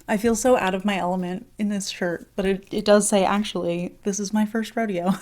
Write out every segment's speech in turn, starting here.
I feel so out of my element in this shirt, but it does say, actually, this is my first rodeo.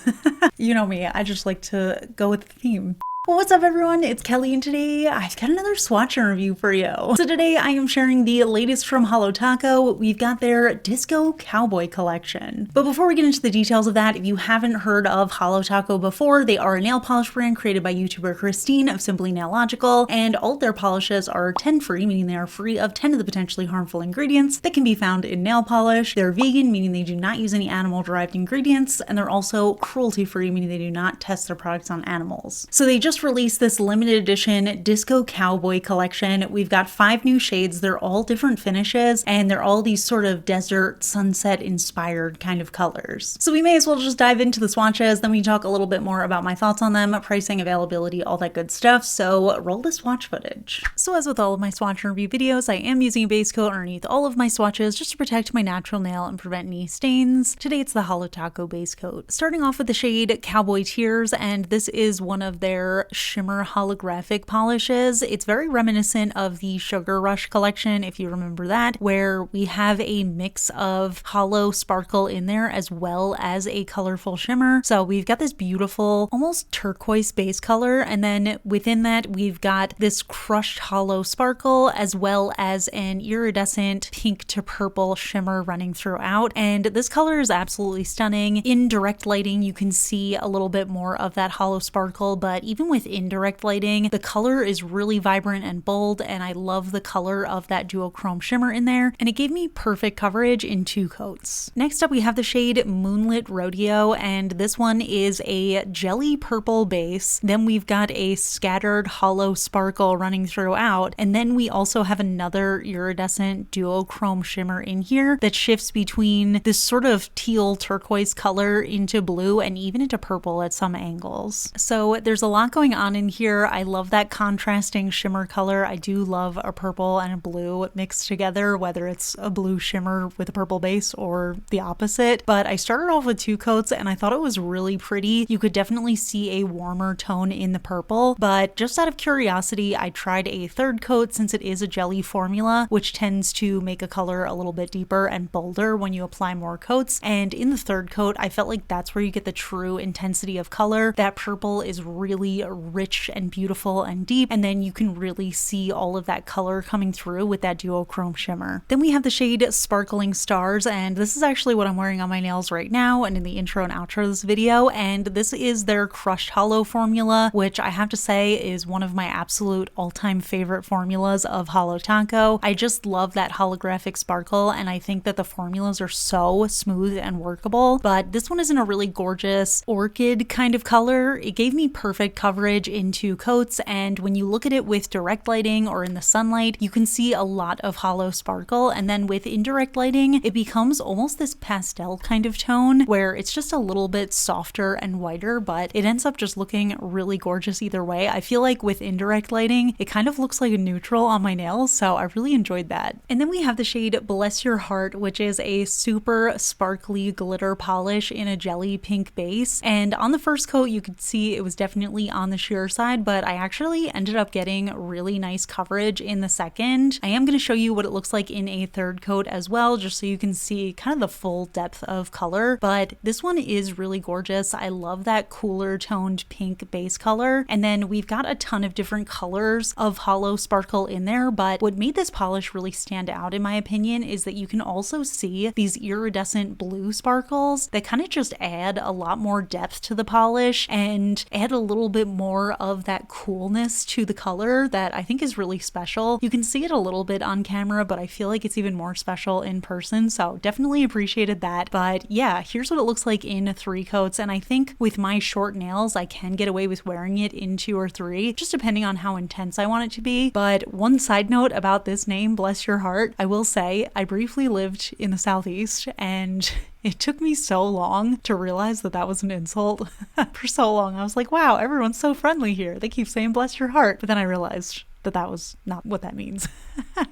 You know me, I just like to go with the theme. Well, what's up everyone? It's Kelly and today I've got another swatch review for you. So today I am sharing the latest from Holo Taco. We've got their Disco Cowboy collection. But before we get into the details of that, if you haven't heard of Holo Taco before, they are a nail polish brand created by YouTuber Cristine of Simply Nailogical, and all of their polishes are 10 free, meaning they are free of 10 of the potentially harmful ingredients that can be found in nail polish. They're vegan, meaning they do not use any animal-derived ingredients, and they're also cruelty-free, meaning they do not test their products on animals. So they just released this limited edition Disco Cowboy collection. We've got 5 new shades. They're all different finishes and they're all these sort of desert sunset inspired kind of colors. So we may as well just dive into the swatches, then we talk a little bit more about my thoughts on them, pricing, availability, all that good stuff. So roll the swatch footage. So as with all of my swatch review videos, I am using a base coat underneath all of my swatches just to protect my natural nail and prevent any stains. Today it's the Holo Taco base coat. Starting off with the shade Cowboy Tears, and this is one of their shimmer holographic polishes. It's very reminiscent of the Sugar Rush collection, if you remember that, where we have a mix of hollow sparkle in there as well as a colorful shimmer. So we've got this beautiful, almost turquoise base color, and then within that we've got this crushed hollow sparkle as well as an iridescent pink to purple shimmer running throughout. And this color is absolutely stunning. In direct lighting, you can see a little bit more of that hollow sparkle, but even with indirect lighting, the color is really vibrant and bold, and I love the color of that duochrome shimmer in there, and it gave me perfect coverage in 2 coats. Next up we have the shade Moonlit Rodeo, and this one is a jelly purple base. Then we've got a scattered hollow sparkle running throughout, and then we also have another iridescent duochrome shimmer in here that shifts between this sort of teal turquoise color into blue and even into purple at some angles. So there's a lot going on in here. I love that contrasting shimmer color. I do love a purple and a blue mixed together, whether it's a blue shimmer with a purple base or the opposite. But I started off with 2 coats and I thought it was really pretty. You could definitely see a warmer tone in the purple, but just out of curiosity, I tried a 3rd coat since it is a jelly formula, which tends to make a color a little bit deeper and bolder when you apply more coats. And in the 3rd coat, I felt like that's where you get the true intensity of color. That purple is really rich and beautiful and deep, and then you can really see all of that color coming through with that duochrome shimmer. Then we have the shade Sparkling Stars, and this is actually what I'm wearing on my nails right now and in the intro and outro of this video, and this is their crushed hollow formula, which I have to say is one of my absolute all-time favorite formulas of Holo Taco. I just love that holographic sparkle, and I think that the formulas are so smooth and workable, but this one is in a really gorgeous orchid kind of color. It gave me perfect coverage in 2 coats, and when you look at it with direct lighting or in the sunlight, you can see a lot of hollow sparkle, and then with indirect lighting, it becomes almost this pastel kind of tone where it's just a little bit softer and whiter, but it ends up just looking really gorgeous either way. I feel like with indirect lighting, it kind of looks like a neutral on my nails, so I really enjoyed that. And then we have the shade Bless Your Heart, which is a super sparkly glitter polish in a jelly pink base, and on the 1st coat you could see it was definitely on the sheer side, but I actually ended up getting really nice coverage in the 2nd. I am going to show you what it looks like in a 3rd coat as well, just so you can see kind of the full depth of color, but this one is really gorgeous. I love that cooler toned pink base color, and then we've got a ton of different colors of hollow sparkle in there, but what made this polish really stand out in my opinion is that you can also see these iridescent blue sparkles that kind of just add a lot more depth to the polish and add a little bit more of that coolness to the color that I think is really special. You can see it a little bit on camera, but I feel like it's even more special in person, so definitely appreciated that. But yeah, here's what it looks like in 3 coats, and I think with my short nails I can get away with wearing it in 2 or 3, just depending on how intense I want it to be. But one side note about this name, Bless Your Heart, I will say I briefly lived in the Southeast, and it took me so long to realize that that was an insult. For so long I was like, wow, everyone's so friendly here, they keep saying bless your heart, but then I realized that was not what that means.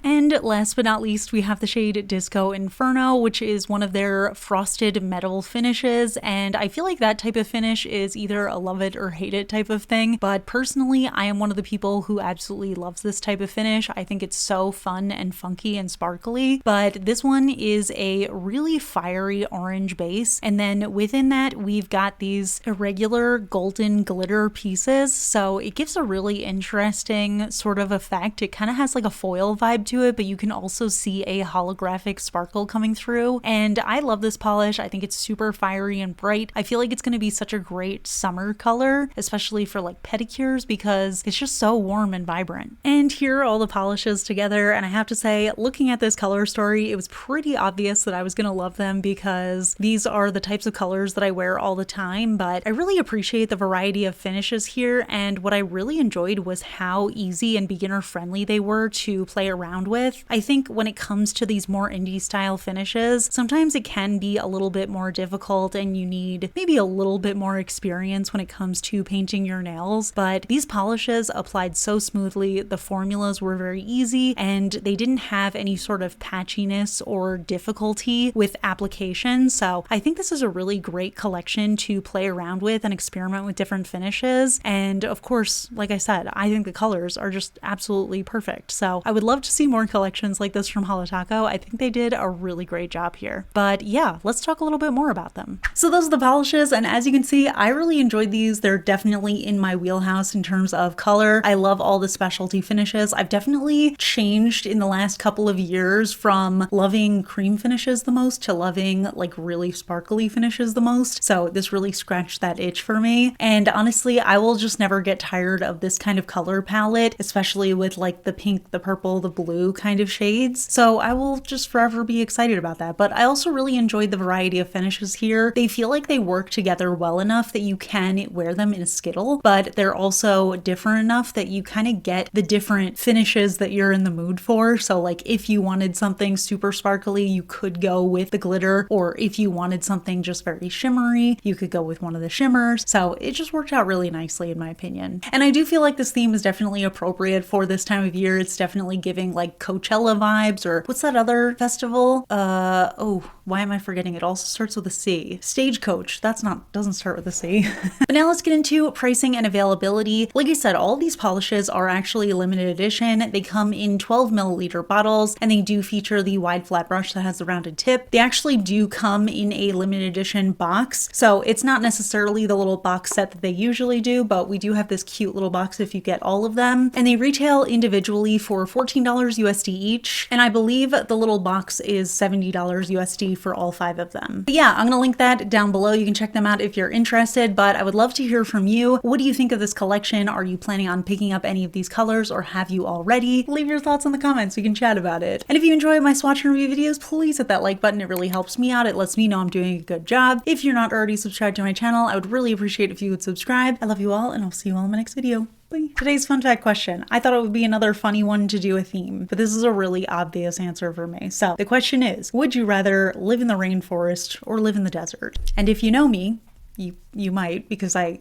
And last but not least, we have the shade Disco Inferno, which is one of their frosted metal finishes. And I feel like that type of finish is either a love it or hate it type of thing. But personally, I am one of the people who absolutely loves this type of finish. I think it's so fun and funky and sparkly. But this one is a really fiery orange base. And then within that, we've got these irregular golden glitter pieces. So it gives a really interesting sort of effect. It kind of has like a foil vibe to it, but you can also see a holographic sparkle coming through. And I love this polish. I think it's super fiery and bright. I feel like it's going to be such a great summer color, especially for like pedicures, because it's just so warm and vibrant. And here are all the polishes together. And I have to say, looking at this color story, it was pretty obvious that I was going to love them because these are the types of colors that I wear all the time. But I really appreciate the variety of finishes here. And what I really enjoyed was how easy and beginner friendly they were to play around with. I think when it comes to these more indie style finishes, sometimes it can be a little bit more difficult and you need maybe a little bit more experience when it comes to painting your nails, but these polishes applied so smoothly, the formulas were very easy, and they didn't have any sort of patchiness or difficulty with application. So I think this is a really great collection to play around with and experiment with different finishes. And of course, like I said, I think the colors are just absolutely perfect. So I would love to see more collections like this from Holo Taco. I think they did a really great job here. But yeah, let's talk a little bit more about them. So those are the polishes, and as you can see, I really enjoyed these. They're definitely in my wheelhouse in terms of color. I love all the specialty finishes. I've definitely changed in the last couple of years from loving cream finishes the most to loving like really sparkly finishes the most. So this really scratched that itch for me. And honestly, I will just never get tired of this kind of color palette, especially with like the pink, the purple, the blue kind of shades. So I will just forever be excited about that. But I also really enjoyed the variety of finishes here. They feel like they work together well enough that you can wear them in a skittle, but they're also different enough that you kind of get the different finishes that you're in the mood for. So like if you wanted something super sparkly, you could go with the glitter, or if you wanted something just very shimmery, you could go with one of the shimmers. So it just worked out really nicely in my opinion. And I do feel like this theme is definitely appropriate for this time of year. It's definitely giving like Coachella vibes, or what's that other festival? Oh, why am I forgetting? It also starts with a C. Stagecoach. Doesn't start with a C. But now let's get into pricing and availability. Like I said, all of these polishes are actually limited edition. They come in 12 milliliter bottles, and they do feature the wide flat brush that has the rounded tip. They actually do come in a limited edition box. So it's not necessarily the little box set that they usually do, but we do have this cute little box if you get all of them. And they retail individually for $14 USD each. And I believe the little box is $70 USD for all 5 of them. But yeah, I'm gonna link that down below. You can check them out if you're interested, but I would love to hear from you. What do you think of this collection? Are you planning on picking up any of these colors, or have you already? Leave your thoughts in the comments. We can chat about it. And if you enjoy my swatch and review videos, please hit that like button. It really helps me out. It lets me know I'm doing a good job. If you're not already subscribed to my channel, I would really appreciate if you would subscribe. I love you all, and I'll see you all in my next video. Bye. Today's fun fact question. I thought it would be another funny one to do a theme, but this is a really obvious answer for me. So the question is, would you rather live in the rainforest or live in the desert? And if you know me, you might, because I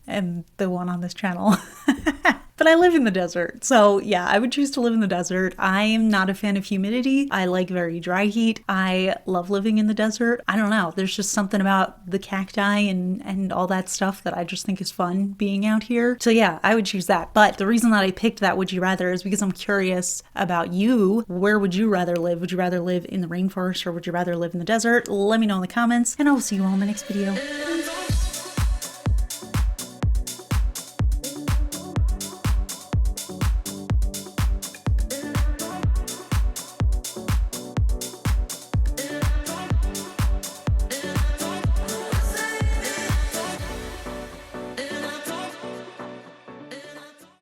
am the one on this channel. But I live in the desert. So yeah, I would choose to live in the desert. I am not a fan of humidity. I like very dry heat. I love living in the desert. I don't know. There's just something about the cacti and all that stuff that I just think is fun being out here. So yeah, I would choose that. But the reason that I picked that would you rather is because I'm curious about you. Where would you rather live? Would you rather live in the rainforest, or would you rather live in the desert? Let me know in the comments, and I will see you all in the next video.